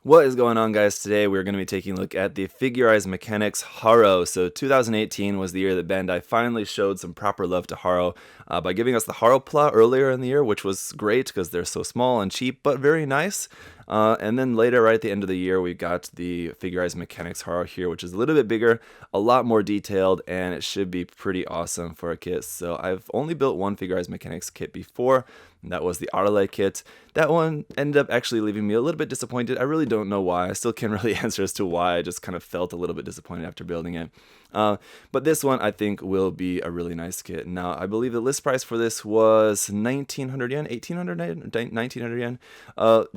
What is going on, guys? Today we're going to be taking a look at the FigureRise Mechanics Haro. So 2018 was the year that Bandai finally showed some proper love to Haro by giving us the Haropla earlier in the year, which was great because they're so small and cheap, but very nice. And then later, right at the end of the year, we got the FigureRise Mechanics Haro here, which is a little bit bigger, a lot more detailed, and it should be pretty awesome for a kit. So I've only built one FigureRise Mechanics kit before, and that was the Aurelius kit. That one ended up actually leaving me a little bit disappointed. I really don't know why. I still can't really answer as to why. I just kind of felt a little bit disappointed after building it. But this one I think will be a really nice kit. Now, I believe the list price for this was 1900 yen, 1800 yen, 1900 yen,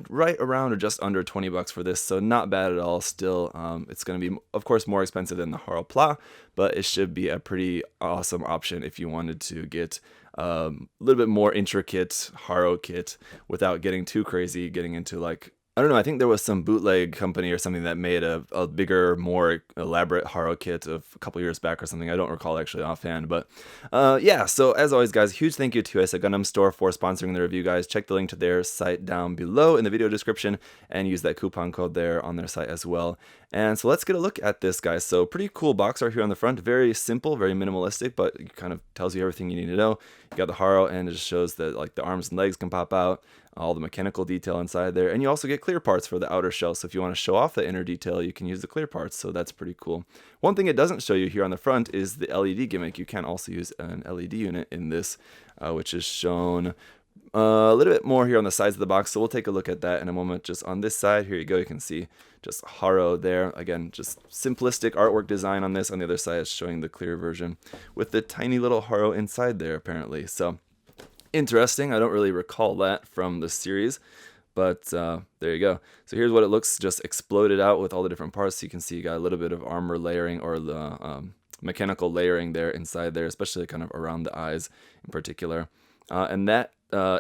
right around or just under 20 bucks for this. So not bad at all. Still, it's going to be, of course, more expensive than the Haropla, but it should be a pretty awesome option if you wanted to get a little bit more intricate Haro kit without getting too crazy, getting into like, I don't know, I think there was some bootleg company or something that made a bigger, more elaborate Haro kit a couple years back or something. I don't recall actually offhand, but yeah, so as always, guys, huge thank you to Isa Gundam Store for sponsoring the review, guys. Check the link to their site down below in the video description and use that coupon code there on their site as well. And so let's get a look at this, guys. So pretty cool box art here on the front. Very simple, very minimalistic, but it kind of tells you everything you need to know. You got the Haro, and it just shows that like the arms and legs can pop out, all the mechanical detail inside there, and you also get clear parts for the outer shell. So if you want to show off the inner detail, you can use the clear parts. So that's pretty cool. One thing it doesn't show you here on the front is the LED gimmick. You can also use an LED unit in this, which is shown a little bit more here on the sides of the box, so we'll take a look at that in a moment. Just on this side, here you go, you can see just Haro there. Again, just simplistic artwork design on this. On the other side, it's showing the clear version with the tiny little Haro inside there, apparently. So interesting. I don't really recall that from the series, but there you go. So here's what it looks just exploded out with all the different parts. So you can see you got a little bit of armor layering, or the mechanical layering there inside there, especially kind of around the eyes in particular. And that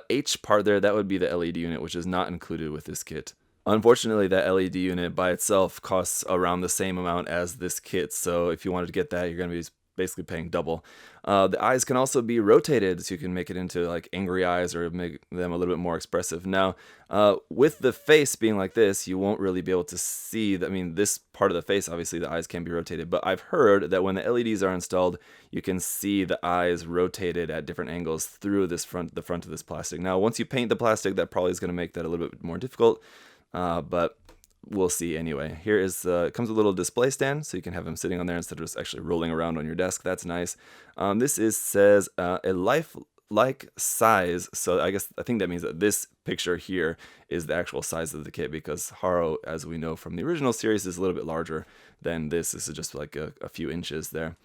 H part there, that would be the LED unit, which is not included with this kit. Unfortunately, that LED unit by itself costs around the same amount as this kit, so if you wanted to get that, you're going to be basically paying double. The eyes can also be rotated, so you can make it into like angry eyes or make them a little bit more expressive. Now, with the face being like this, you won't really be able to see, I mean, this part of the face, obviously the eyes can be rotated, but I've heard that when the LEDs are installed, you can see the eyes rotated at different angles through the front of this plastic. Now, once you paint the plastic, that probably is going to make that a little bit more difficult, but we'll see anyway. Here is it comes with a little display stand, so you can have them sitting on there instead of just actually rolling around on your desk. That's nice. This says a lifelike size, so I think that means that this picture here is the actual size of the kit, because Haro, as we know from the original series, is a little bit larger than this. This is just like a few inches there.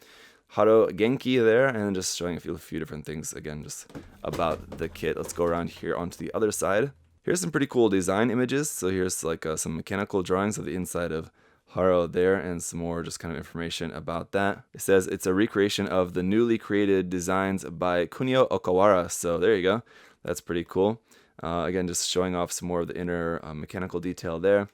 Haro Genki there, and just showing a few different things again just about the kit. Let's go around here onto the other side. Here's some pretty cool design images. So here's like some mechanical drawings of the inside of Haro there, and some more just kind of information about that. It says it's a recreation of the newly created designs by Kunio Okawara. So there you go. That's pretty cool. Again, just showing off some more of the inner mechanical detail there.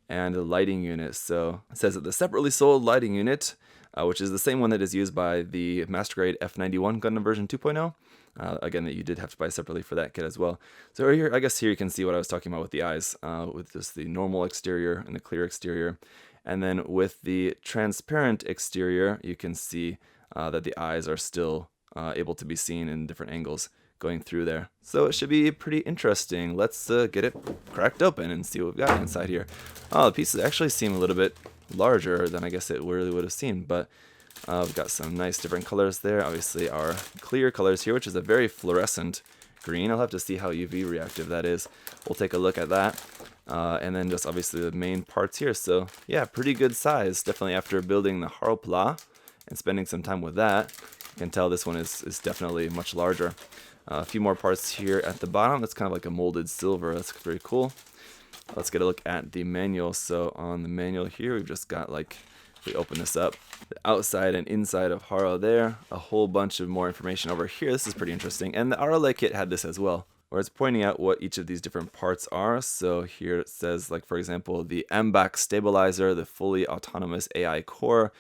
And the lighting unit. So it says that the separately sold lighting unit, which is the same one that is used by the Master Grade F91 Gundam version 2.0. Again, that you did have to buy separately for that kit as well. So here, I guess here you can see what I was talking about with the eyes, with just the normal exterior and the clear exterior. And then with the transparent exterior, you can see that the eyes are still able to be seen in different angles going through there. So it should be pretty interesting. Let's get it cracked open and see what we've got inside here. Oh, the pieces actually seem a little bit larger than I guess it really would have seemed, but we've got some nice different colors there. Obviously our clear colors here, which is a very fluorescent green. I'll have to see how UV reactive that is. We'll take a look at that. And then just obviously the main parts here. So yeah, pretty good size. Definitely after building the Haropla and spending some time with that, you can tell this one is definitely much larger. A few more parts here at the bottom. That's kind of like a molded silver. That's pretty cool. Let's get a look at the manual. So on the manual here, we've just got like, if we open this up, the outside and inside of Haro there. A whole bunch of more information over here. This is pretty interesting. And the Aurelius kit had this as well, where it's pointing out what each of these different parts are. So here it says, like, for example, the MBAC stabilizer, the fully autonomous AI core,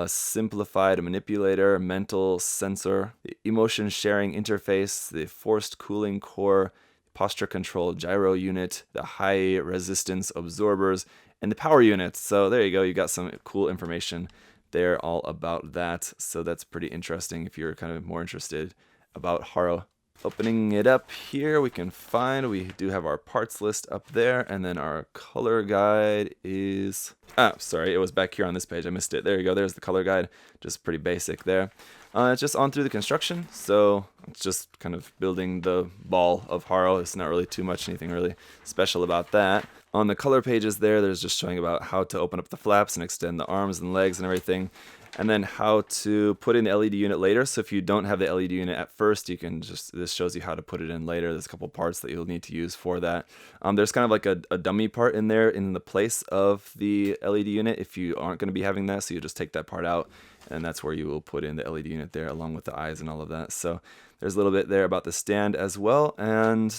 simplified manipulator, mental sensor, the emotion sharing interface, the forced cooling core, posture control gyro unit, the high resistance absorbers, and the power units. So there you go, you got some cool information there all about that. So that's pretty interesting if you're kind of more interested about Haro. Opening it up here, we do have our parts list up there, and then our color guide is, sorry, it was back here on this page, I missed it. There you go, there's the color guide, just pretty basic there. It's just on through the construction, so it's just kind of building the ball of Haro. It's not really too much, anything really special about that. On the color pages there's just showing about how to open up the flaps and extend the arms and legs and everything. And then how to put in the LED unit later. So if you don't have the LED unit at first, you can this shows you how to put it in later. There's a couple parts that you'll need to use for that. There's kind of like a dummy part in there in the place of the LED unit if you aren't going to be having that. So you just take that part out, and that's where you will put in the LED unit there along with the eyes and all of that. So there's a little bit there about the stand as well. And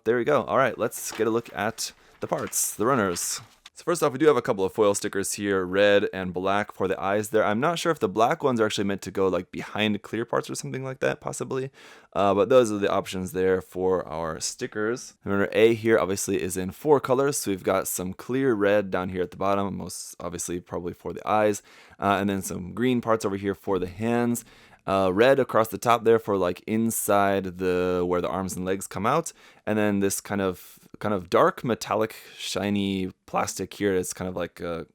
there we go. All right, let's get a look at the parts, the runners. So first off, we do have a couple of foil stickers here, red and black for the eyes there. I'm not sure if the black ones are actually meant to go like behind clear parts or something like that, possibly. But those are the options there for our stickers. Runner A here obviously is in 4 colors. So we've got some clear red down here at the bottom, most obviously probably for the eyes. And then some green parts over here for the hands. Red across the top there for like inside where the arms and legs come out, and then this kind of dark metallic shiny plastic here. It's kind of like a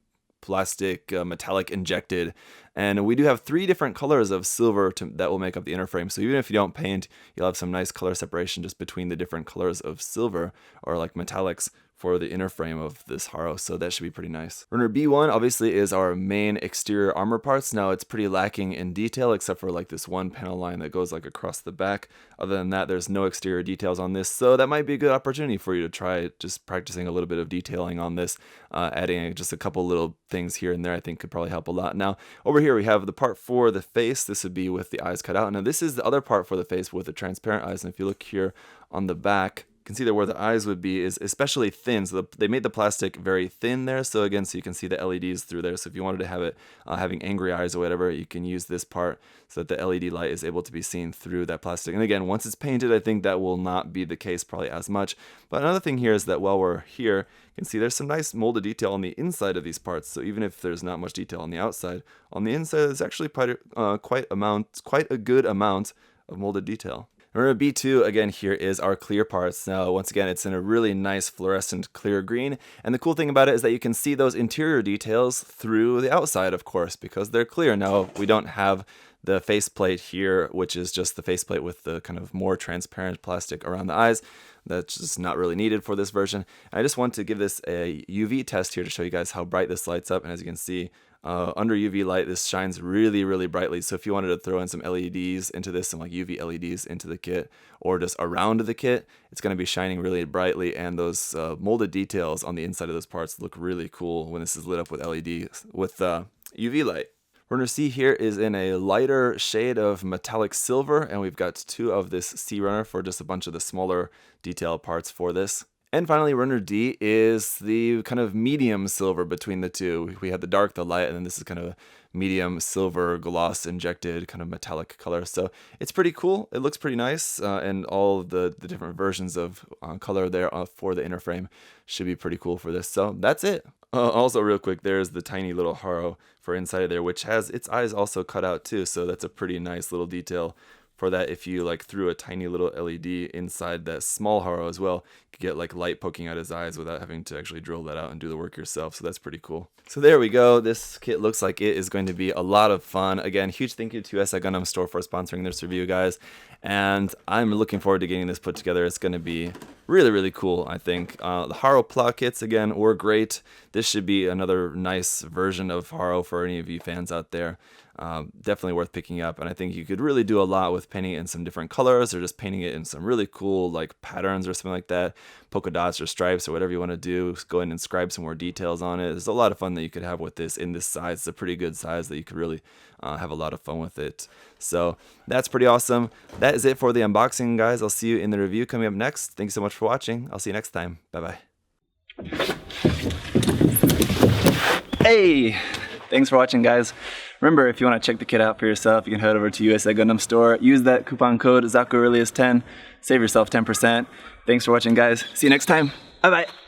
plastic metallic injected, and we do have 3 different colors of silver that will make up the inner frame. So even if you don't paint, you'll have some nice color separation just between the different colors of silver or like metallics for the inner frame of this Haro, so that should be pretty nice. Runner B1 obviously is our main exterior armor parts. Now it's pretty lacking in detail except for like this one panel line that goes like across the back. Other than that, there's no exterior details on this, so that might be a good opportunity for you to try just practicing a little bit of detailing on this. Adding just a couple little things here and there I think could probably help a lot. Now over here we have the part for the face. This would be with the eyes cut out. Now this is the other part for the face with the transparent eyes, and if you look here on the back, you can see that where the eyes would be is especially thin. So they made the plastic very thin there. So again, so you can see the LEDs through there. So if you wanted to have it having angry eyes or whatever, you can use this part so that the LED light is able to be seen through that plastic. And again, once it's painted, I think that will not be the case probably as much. But another thing here is that while we're here, you can see there's some nice molded detail on the inside of these parts. So even if there's not much detail on the outside, on the inside there's actually quite a good amount of molded detail. Runner B2, again, here is our clear parts. Now, once again, it's in a really nice fluorescent clear green. And the cool thing about it is that you can see those interior details through the outside, of course, because they're clear. Now, we don't have the faceplate here, which is just the faceplate with the kind of more transparent plastic around the eyes. That's just not really needed for this version. I just want to give this a UV test here to show you guys how bright this lights up. And as you can see, under UV light, this shines really, really brightly. So if you wanted to throw in some LEDs into this, some like UV LEDs into the kit, or just around the kit, it's going to be shining really brightly. And those molded details on the inside of those parts look really cool when this is lit up with LEDs, with UV light. Runner C here is in a lighter shade of metallic silver, and we've got 2 of this C runner for just a bunch of the smaller detail parts for this. And finally, runner D is the kind of medium silver between the two. We have the dark, the light, and then this is kind of a medium silver gloss injected kind of metallic color. So it's pretty cool. It looks pretty nice, and all of the different versions of color there for the inner frame should be pretty cool for this. So that's it. Also, real quick, there's the tiny little Haro for inside of there, which has its eyes also cut out too. So that's a pretty nice little detail for that. If you like threw a tiny little LED inside that small Haro as well, you could get like light poking out his eyes without having to actually drill that out and do the work yourself. So that's pretty cool. So there we go. This kit looks like it is going to be a lot of fun. Again, huge thank you to SI Gundam Store for sponsoring this review, guys. And I'm looking forward to getting this put together. It's going to be really, really cool, I think. The Haropla kits, again, were great. This should be another nice version of Haro for any of you fans out there. Definitely worth picking up, and I think you could really do a lot with painting it in some different colors, or just painting it in some really cool like patterns or something like that, polka dots or stripes or whatever you want to do. Just go ahead and inscribe some more details on it. There's a lot of fun that you could have with this in this size. It's a pretty good size that you could really have a lot of fun with it. So that's pretty awesome. That is it for the unboxing, guys. I'll see you in the review coming up next. Thanks so much for watching. I'll see you next time. Bye-bye. Hey! Thanks for watching, guys. Remember, if you want to check the kit out for yourself, you can head over to USA Gundam Store. Use that coupon code ZakuAurelius10. Save yourself 10%. Thanks for watching, guys. See you next time. Bye-bye.